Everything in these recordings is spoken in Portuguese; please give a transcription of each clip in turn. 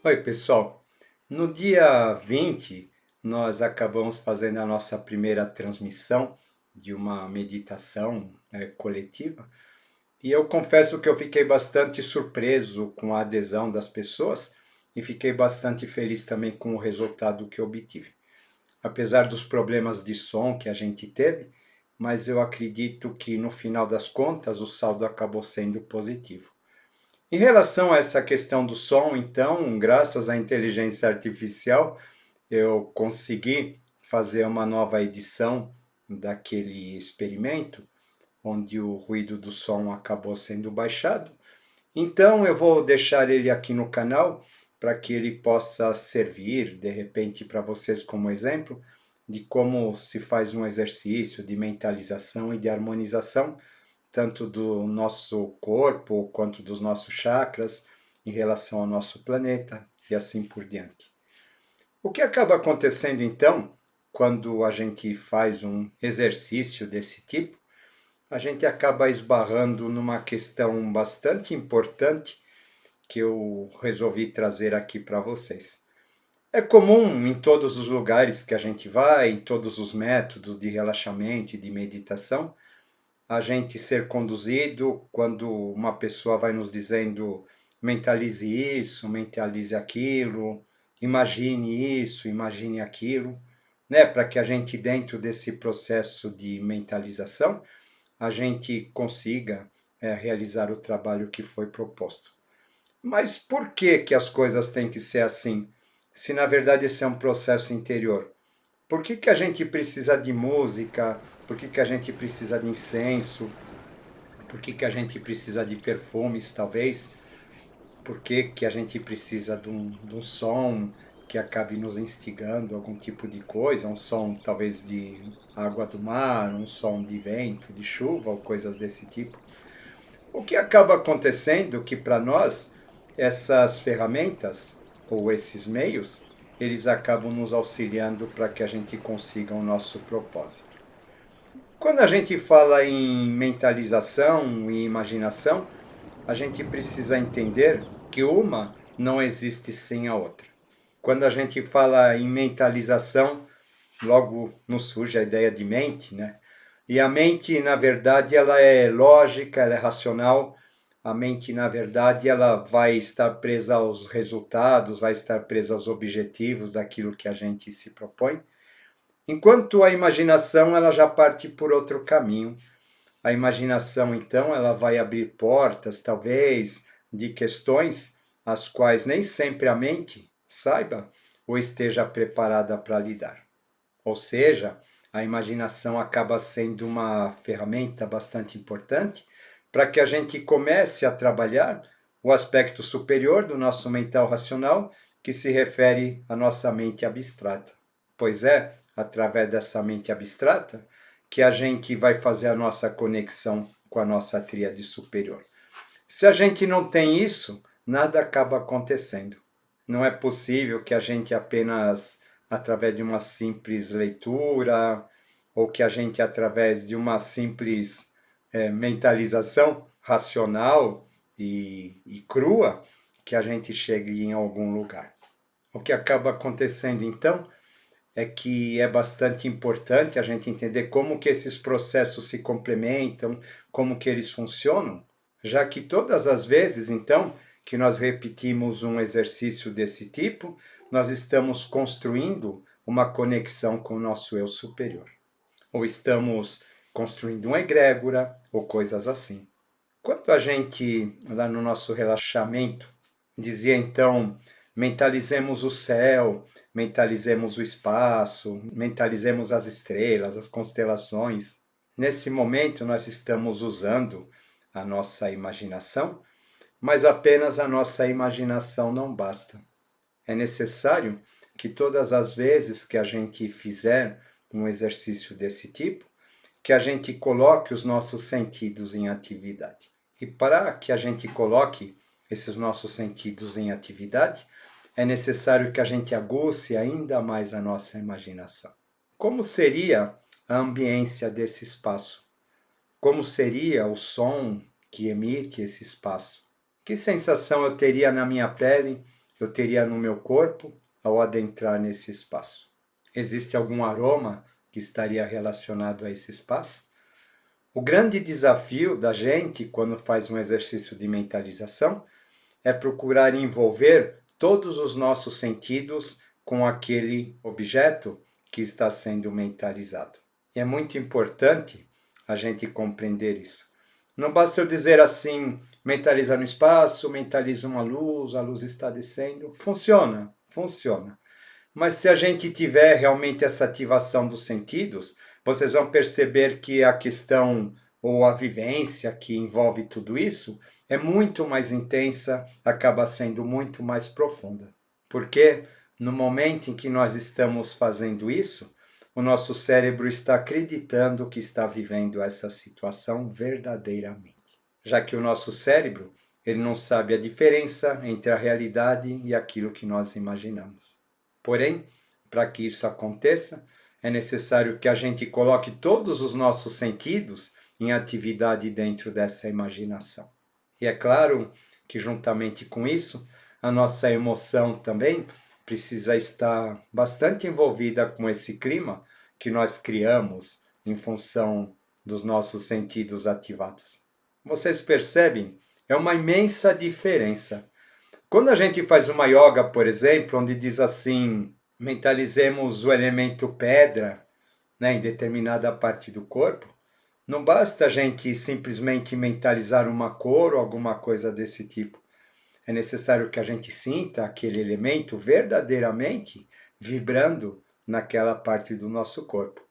Oi, pessoal. No dia 20, nós acabamos fazendo a nossa primeira transmissão de uma meditação coletiva. E eu confesso que eu fiquei bastante surpreso com a adesão das pessoas e fiquei bastante feliz também com o resultado que obtive. Apesar dos problemas de som que a gente teve, mas eu acredito que no final das contas o saldo acabou sendo positivo. Em relação a essa questão do som, então, graças à inteligência artificial, eu consegui fazer uma nova edição daquele experimento, onde o ruído do som acabou sendo baixado. Então, eu vou deixar ele aqui no canal para que ele possa servir, de repente, para vocês como exemplo de como se faz um exercício de mentalização e de harmonização tanto do nosso corpo quanto dos nossos chakras em relação ao nosso planeta e assim por diante. O que acaba acontecendo então, quando a gente faz um exercício desse tipo, a gente acaba esbarrando numa questão bastante importante que eu resolvi trazer aqui para vocês. É comum em todos os lugares que a gente vai, em todos os métodos de relaxamento e de meditação, a gente ser conduzido quando uma pessoa vai nos dizendo mentalize isso, mentalize aquilo, imagine isso, imagine aquilo, né? Para que a gente, dentro desse processo de mentalização, a gente consiga realizar o trabalho que foi proposto. Mas por que que as coisas têm que ser assim? Se na verdade esse é um processo interior. Por que que a gente precisa de música? Por que que a gente precisa de incenso? Por que que a gente precisa de perfumes, talvez? Por que que a gente precisa de um som que acabe nos instigando, algum tipo de coisa, um som talvez de água do mar, um som de vento, de chuva ou coisas desse tipo? O que acaba acontecendo é que para nós essas ferramentas ou esses meios, eles acabam nos auxiliando para que a gente consiga o nosso propósito. Quando a gente fala em mentalização e imaginação, a gente precisa entender que uma não existe sem a outra. Quando a gente fala em mentalização, logo nos surge a ideia de mente, né? E a mente, na verdade, ela é lógica, ela é racional. A mente, na verdade, ela vai estar presa aos resultados, vai estar presa aos objetivos daquilo que a gente se propõe. Enquanto a imaginação, ela já parte por outro caminho. A imaginação, então, ela vai abrir portas, talvez, de questões as quais nem sempre a mente saiba ou esteja preparada para lidar. Ou seja, a imaginação acaba sendo uma ferramenta bastante importante para que a gente comece a trabalhar o aspecto superior do nosso mental racional, que se refere à nossa mente abstrata. Pois é, através dessa mente abstrata, que a gente vai fazer a nossa conexão com a nossa tríade superior. Se a gente não tem isso, nada acaba acontecendo. Não é possível que a gente apenas, através de uma simples leitura, ou que a gente, através de uma simples mentalização racional e crua, que a gente chegue em algum lugar. O que acaba acontecendo, então, é que é bastante importante a gente entender como que esses processos se complementam, como que eles funcionam, já que todas as vezes, então, que nós repetimos um exercício desse tipo, nós estamos construindo uma conexão com o nosso eu superior. Ou estamos construindo uma egrégora, ou coisas assim. Quando a gente, lá no nosso relaxamento, dizia então, mentalizemos o céu, mentalizemos o espaço, mentalizemos as estrelas, as constelações. Nesse momento, nós estamos usando a nossa imaginação, mas apenas a nossa imaginação não basta. É necessário que todas as vezes que a gente fizer um exercício desse tipo, que a gente coloque os nossos sentidos em atividade. E para que a gente coloque esses nossos sentidos em atividade, é necessário que a gente aguce ainda mais a nossa imaginação. Como seria a ambiência desse espaço? Como seria o som que emite esse espaço? Que sensação eu teria na minha pele eu teria no meu corpo ao adentrar nesse espaço? Existe algum aroma que estaria relacionado a esse espaço? O grande desafio da gente, quando faz um exercício de mentalização, é procurar envolver todos os nossos sentidos com aquele objeto que está sendo mentalizado. E é muito importante a gente compreender isso. Não basta eu dizer assim, mentaliza no espaço, mentaliza uma luz, a luz está descendo. Funciona, funciona. Mas se a gente tiver realmente essa ativação dos sentidos, vocês vão perceber que a questão ou a vivência que envolve tudo isso é muito mais intensa, acaba sendo muito mais profunda. Porque no momento em que nós estamos fazendo isso, o nosso cérebro está acreditando que está vivendo essa situação verdadeiramente. Já que o nosso cérebro, ele não sabe a diferença entre a realidade e aquilo que nós imaginamos. Porém, para que isso aconteça, é necessário que a gente coloque todos os nossos sentidos em atividade dentro dessa imaginação. E é claro que, juntamente com isso, a nossa emoção também precisa estar bastante envolvida com esse clima que nós criamos em função dos nossos sentidos ativados. Vocês percebem? É uma imensa diferença. Quando a gente faz uma yoga, por exemplo, onde diz assim, mentalizemos o elemento pedra, né, em determinada parte do corpo, não basta a gente simplesmente mentalizar uma cor ou alguma coisa desse tipo. É necessário que a gente sinta aquele elemento verdadeiramente vibrando naquela parte do nosso corpo.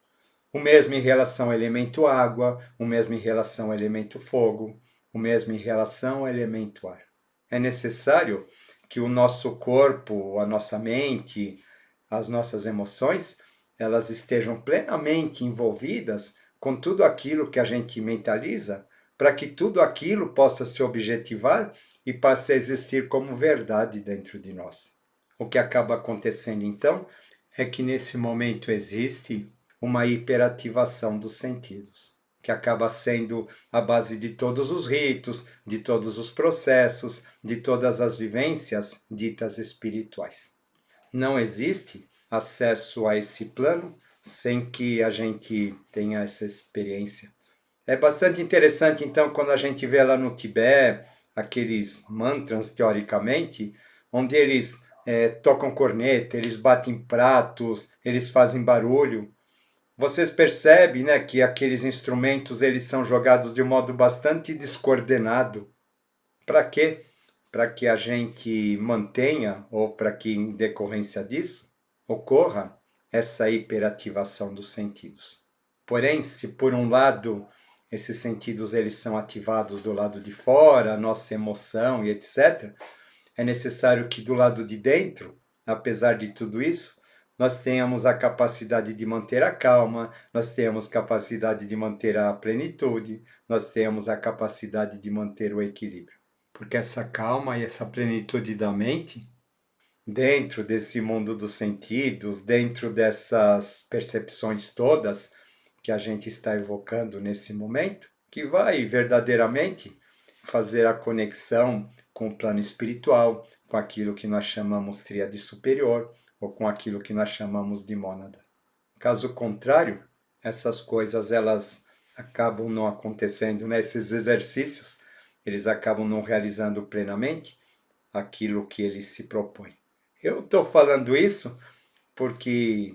O mesmo em relação ao elemento água, o mesmo em relação ao elemento fogo, o mesmo em relação ao elemento ar. É necessário que o nosso corpo, a nossa mente, as nossas emoções, elas estejam plenamente envolvidas com tudo aquilo que a gente mentaliza, para que tudo aquilo possa se objetivar e passe a existir como verdade dentro de nós. O que acaba acontecendo então é que nesse momento existe uma hiperativação dos sentidos, que acaba sendo a base de todos os ritos, de todos os processos, de todas as vivências ditas espirituais. Não existe acesso a esse plano sem que a gente tenha essa experiência. É bastante interessante, então, quando a gente vê lá no Tibete aqueles mantras, teoricamente, onde eles tocam corneta, eles batem pratos, eles fazem barulho. Vocês percebem, né, que aqueles instrumentos eles são jogados de um modo bastante descoordenado. Para quê? Para que a gente mantenha, ou para que em decorrência disso, ocorra essa hiperativação dos sentidos. Porém, se por um lado esses sentidos eles são ativados do lado de fora, a nossa emoção e etc., é necessário que do lado de dentro, apesar de tudo isso, nós tenhamos a capacidade de manter a calma, nós temos capacidade de manter a plenitude, nós temos a capacidade de manter o equilíbrio. Porque essa calma e essa plenitude da mente, dentro desse mundo dos sentidos, dentro dessas percepções todas que a gente está evocando nesse momento, que vai verdadeiramente fazer a conexão com o plano espiritual, com aquilo que nós chamamos tríade superior, ou com aquilo que nós chamamos de mônada. Caso contrário, essas coisas elas acabam não acontecendo, né? Esses exercícios, eles acabam não realizando plenamente aquilo que eles se propõem. Eu estou falando isso porque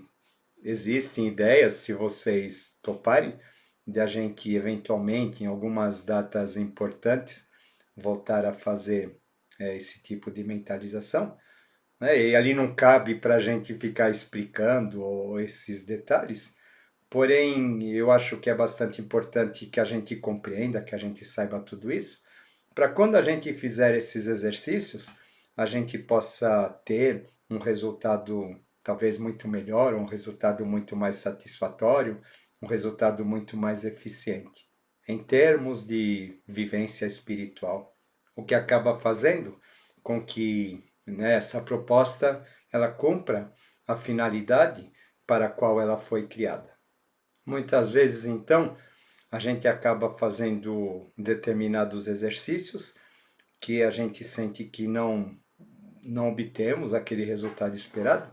existem ideias, se vocês toparem, de a gente eventualmente, em algumas datas importantes, voltar a fazer esse tipo de mentalização. E ali não cabe para a gente ficar explicando esses detalhes, porém eu acho que é bastante importante que a gente compreenda, que a gente saiba tudo isso, para quando a gente fizer esses exercícios, a gente possa ter um resultado talvez muito melhor, um resultado muito mais satisfatório, um resultado muito mais eficiente. Em termos de vivência espiritual, o que acaba fazendo com que essa proposta ela cumpra a finalidade para a qual ela foi criada. Muitas vezes, então, a gente acaba fazendo determinados exercícios que a gente sente que não não obtemos aquele resultado esperado,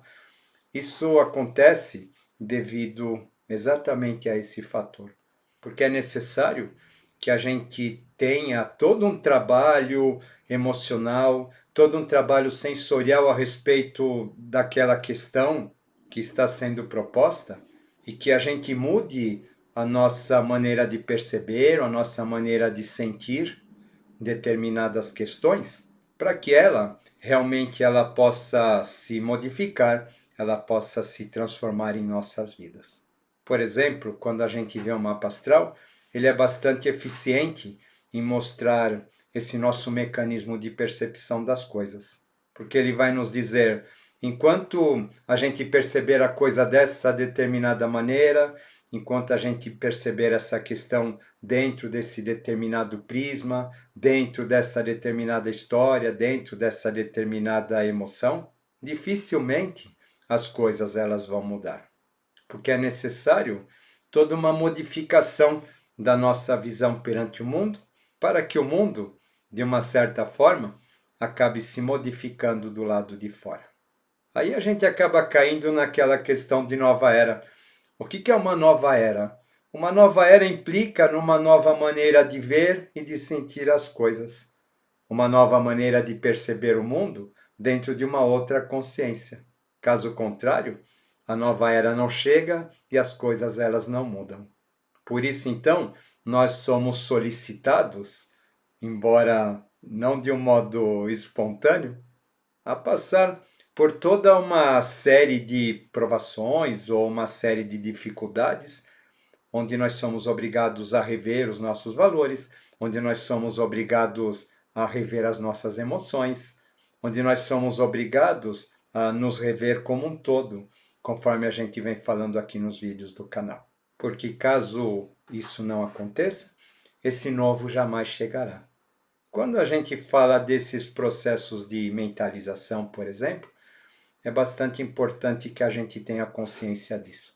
isso acontece devido exatamente a esse fator. Porque é necessário que a gente tenha todo um trabalho emocional, todo um trabalho sensorial a respeito daquela questão que está sendo proposta e que a gente mude a nossa maneira de perceber, a nossa maneira de sentir determinadas questões, para que ela realmente ela possa se modificar, ela possa se transformar em nossas vidas. Por exemplo, quando a gente vê um mapa astral, ele é bastante eficiente em mostrar esse nosso mecanismo de percepção das coisas, porque ele vai nos dizer, enquanto a gente perceber a coisa dessa determinada maneira, enquanto a gente perceber essa questão dentro desse determinado prisma, dentro dessa determinada história, dentro dessa determinada emoção, dificilmente as coisas elas vão mudar, porque é necessário toda uma modificação da nossa visão perante o mundo, para que o mundo, de uma certa forma, acabe se modificando do lado de fora. Aí a gente acaba caindo naquela questão de nova era. O que é uma nova era? Uma nova era implica numa nova maneira de ver e de sentir as coisas, uma nova maneira de perceber o mundo dentro de uma outra consciência. Caso contrário, a nova era não chega e as coisas elas não mudam. Por isso, então, nós somos solicitados, embora não de um modo espontâneo, a passar por toda uma série de provações ou uma série de dificuldades, onde nós somos obrigados a rever os nossos valores, onde nós somos obrigados a rever as nossas emoções, onde nós somos obrigados a nos rever como um todo, conforme a gente vem falando aqui nos vídeos do canal. Porque caso isso não aconteça, esse novo jamais chegará. Quando a gente fala desses processos de mentalização, por exemplo, é bastante importante que a gente tenha consciência disso.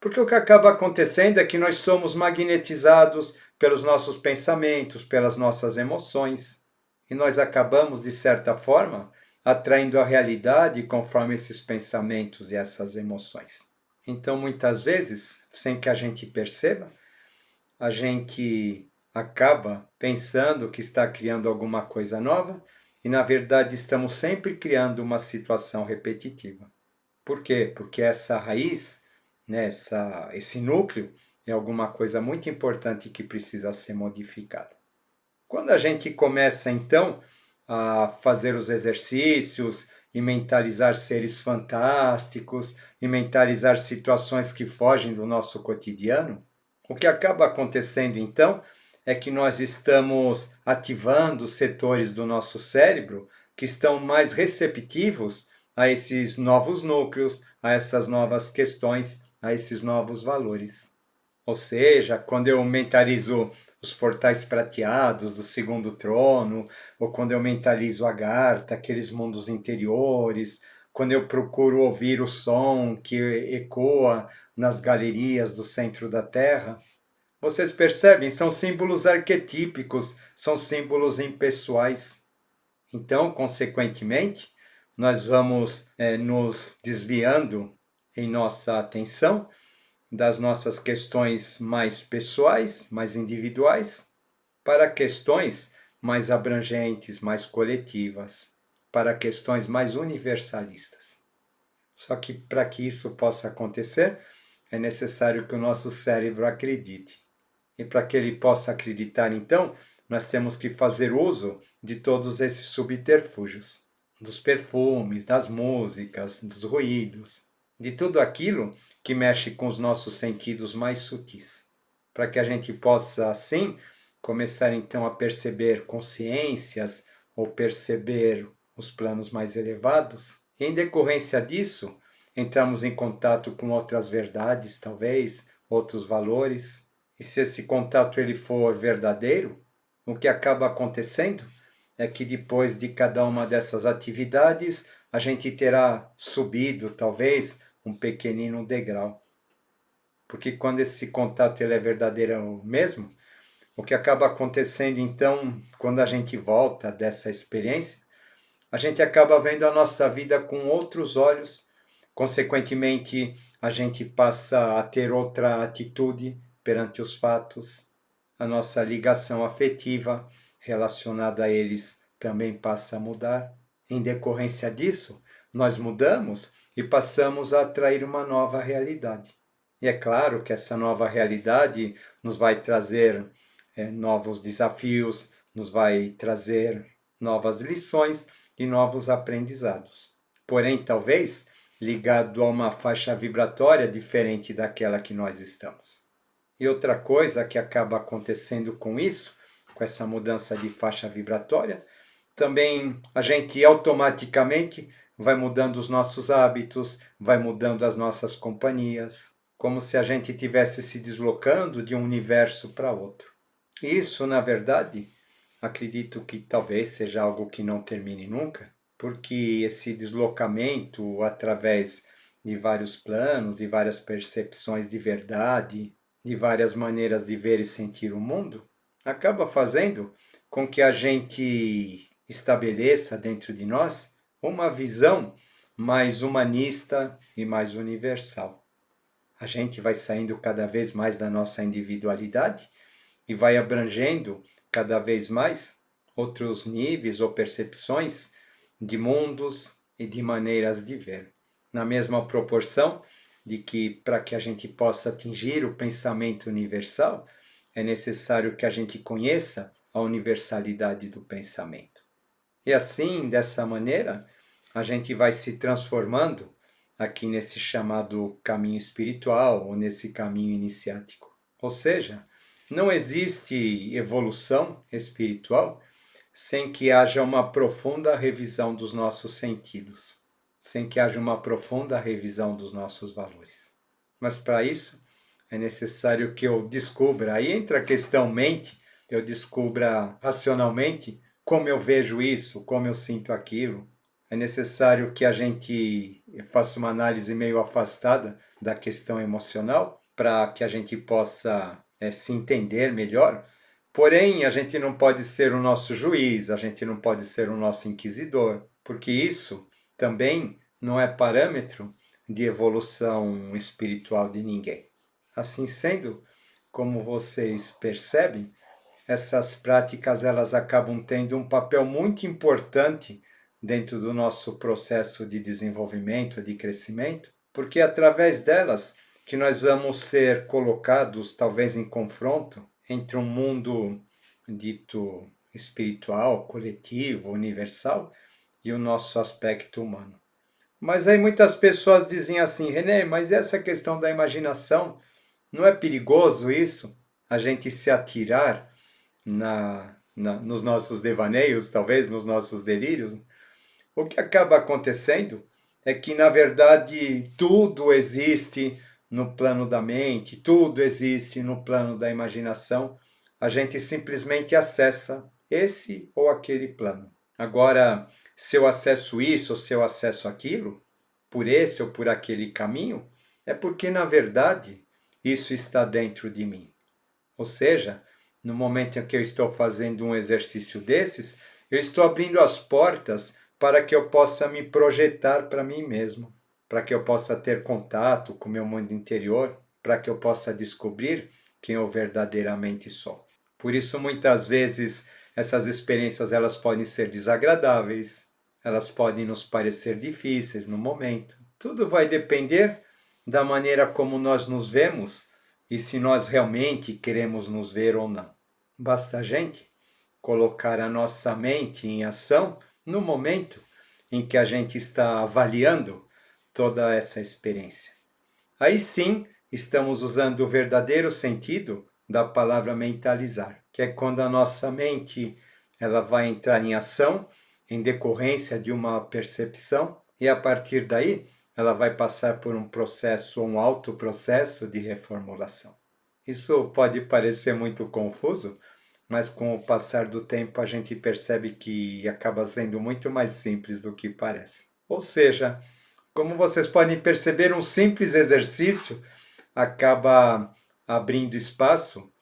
Porque o que acaba acontecendo é que nós somos magnetizados pelos nossos pensamentos, pelas nossas emoções, e nós acabamos, de certa forma, atraindo a realidade conforme esses pensamentos e essas emoções. Então, muitas vezes, sem que a gente perceba, a gente acaba pensando que está criando alguma coisa nova e, na verdade, estamos sempre criando uma situação repetitiva. Por quê? Porque essa raiz, né, esse núcleo, é alguma coisa muito importante que precisa ser modificada. Quando a gente começa, então, a fazer os exercícios e mentalizar seres fantásticos e mentalizar situações que fogem do nosso cotidiano, o que acaba acontecendo, então, é que nós estamos ativando os setores do nosso cérebro que estão mais receptivos a esses novos núcleos, a essas novas questões, a esses novos valores. Ou seja, quando eu mentalizo os portais prateados do segundo trono, ou quando eu mentalizo Agartha, aqueles mundos interiores, quando eu procuro ouvir o som que ecoa nas galerias do centro da Terra, vocês percebem? São símbolos arquetípicos, são símbolos impessoais. Então, consequentemente, nós vamos nos desviando em nossa atenção das nossas questões mais pessoais, mais individuais, para questões mais abrangentes, mais coletivas, para questões mais universalistas. Só que para que isso possa acontecer, é necessário que o nosso cérebro acredite. E para que ele possa acreditar, então, nós temos que fazer uso de todos esses subterfúgios, dos perfumes, das músicas, dos ruídos, de tudo aquilo que mexe com os nossos sentidos mais sutis, para que a gente possa, assim, começar então a perceber consciências ou perceber os planos mais elevados. E, em decorrência disso, entramos em contato com outras verdades, talvez, outros valores. E se esse contato ele for verdadeiro, o que acaba acontecendo é que depois de cada uma dessas atividades, a gente terá subido, talvez, um pequenino degrau. Porque quando esse contato ele é verdadeiro mesmo, o que acaba acontecendo então, quando a gente volta dessa experiência, a gente acaba vendo a nossa vida com outros olhos, consequentemente, a gente passa a ter outra atitude perante os fatos, a nossa ligação afetiva relacionada a eles também passa a mudar. Em decorrência disso, nós mudamos e passamos a atrair uma nova realidade. E é claro que essa nova realidade nos vai trazer novos desafios, nos vai trazer novas lições e novos aprendizados. Porém, talvez ligado a uma faixa vibratória diferente daquela que nós estamos. E outra coisa que acaba acontecendo com isso, com essa mudança de faixa vibratória, também a gente automaticamente vai mudando os nossos hábitos, vai mudando as nossas companhias, como se a gente estivesse se deslocando de um universo para outro. Isso, na verdade, acredito que talvez seja algo que não termine nunca, porque esse deslocamento através de vários planos, de várias percepções de verdade, de várias maneiras de ver e sentir o mundo, acaba fazendo com que a gente estabeleça dentro de nós uma visão mais humanista e mais universal. A gente vai saindo cada vez mais da nossa individualidade e vai abrangendo cada vez mais outros níveis ou percepções de mundos e de maneiras de ver. Na mesma proporção de que, para que a gente possa atingir o pensamento universal, é necessário que a gente conheça a universalidade do pensamento. E assim, dessa maneira, a gente vai se transformando aqui nesse chamado caminho espiritual ou nesse caminho iniciático. Ou seja, não existe evolução espiritual sem que haja uma profunda revisão dos nossos sentidos, sem que haja uma profunda revisão dos nossos valores. Mas para isso é necessário que eu descubra, aí entra a questão mente, eu descubra racionalmente como eu vejo isso, como eu sinto aquilo. É necessário que a gente faça uma análise meio afastada da questão emocional para que a gente possa se entender melhor. Porém, a gente não pode ser o nosso juiz, a gente não pode ser o nosso inquisidor, porque isso também não é parâmetro de evolução espiritual de ninguém. Assim sendo, como vocês percebem, essas práticas elas acabam tendo um papel muito importante dentro do nosso processo de desenvolvimento, de crescimento, porque é através delas que nós vamos ser colocados talvez em confronto entre um mundo dito espiritual, coletivo, universal e o nosso aspecto humano. Mas aí muitas pessoas dizem assim, René, mas essa questão da imaginação, não é perigoso isso? A gente se atirar nos nossos devaneios, talvez, nos nossos delírios? O que acaba acontecendo é que, na verdade, tudo existe no plano da mente, tudo existe no plano da imaginação. A gente simplesmente acessa esse ou aquele plano. Agora, se eu acesso isso ou se eu acesso aquilo, por esse ou por aquele caminho, é porque, na verdade, isso está dentro de mim. Ou seja, no momento em que eu estou fazendo um exercício desses, eu estou abrindo as portas para que eu possa me projetar para mim mesmo, para que eu possa ter contato com o meu mundo interior, para que eu possa descobrir quem eu verdadeiramente sou. Por isso, muitas vezes, essas experiências elas podem ser desagradáveis, elas podem nos parecer difíceis no momento. Tudo vai depender da maneira como nós nos vemos e se nós realmente queremos nos ver ou não. Basta a gente colocar a nossa mente em ação no momento em que a gente está avaliando toda essa experiência. Aí sim, estamos usando o verdadeiro sentido da palavra mentalizar, que é quando a nossa mente ela vai entrar em ação em decorrência de uma percepção e a partir daí ela vai passar por um processo, um autoprocesso de reformulação. Isso pode parecer muito confuso, mas com o passar do tempo a gente percebe que acaba sendo muito mais simples do que parece. Ou seja, como vocês podem perceber, um simples exercício acaba abrindo espaço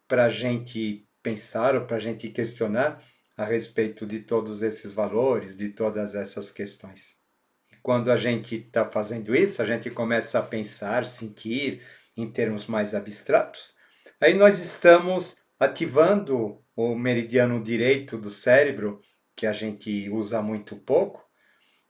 para a gente pensar ou para a gente questionar a respeito de todos esses valores, de todas essas questões. E quando a gente está fazendo isso, a gente começa a pensar, sentir em termos mais abstratos, aí nós estamos ativando o meridiano direito do cérebro, que a gente usa muito pouco,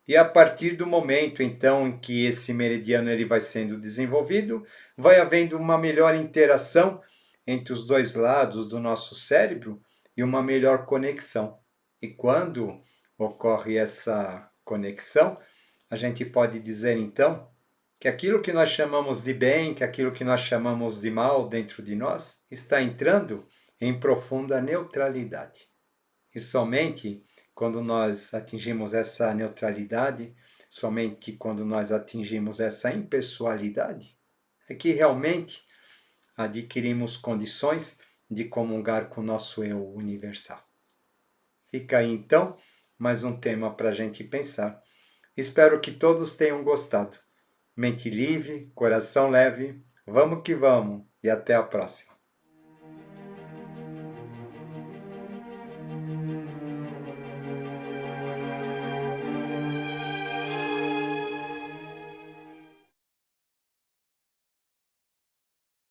e a partir do momento, então, em que esse meridiano ele vai sendo desenvolvido, vai havendo uma melhor interação entre os dois lados do nosso cérebro e uma melhor conexão. E quando ocorre essa conexão, a gente pode dizer, então, que aquilo que nós chamamos de bem, que aquilo que nós chamamos de mal dentro de nós, está entrando em profunda neutralidade. E somente quando nós atingimos essa neutralidade, somente quando nós atingimos essa impessoalidade, é que realmente adquirimos condições de comungar com o nosso eu universal. Fica aí então mais um tema para a gente pensar. Espero que todos tenham gostado. Mente livre, coração leve, vamos que vamos e até a próxima.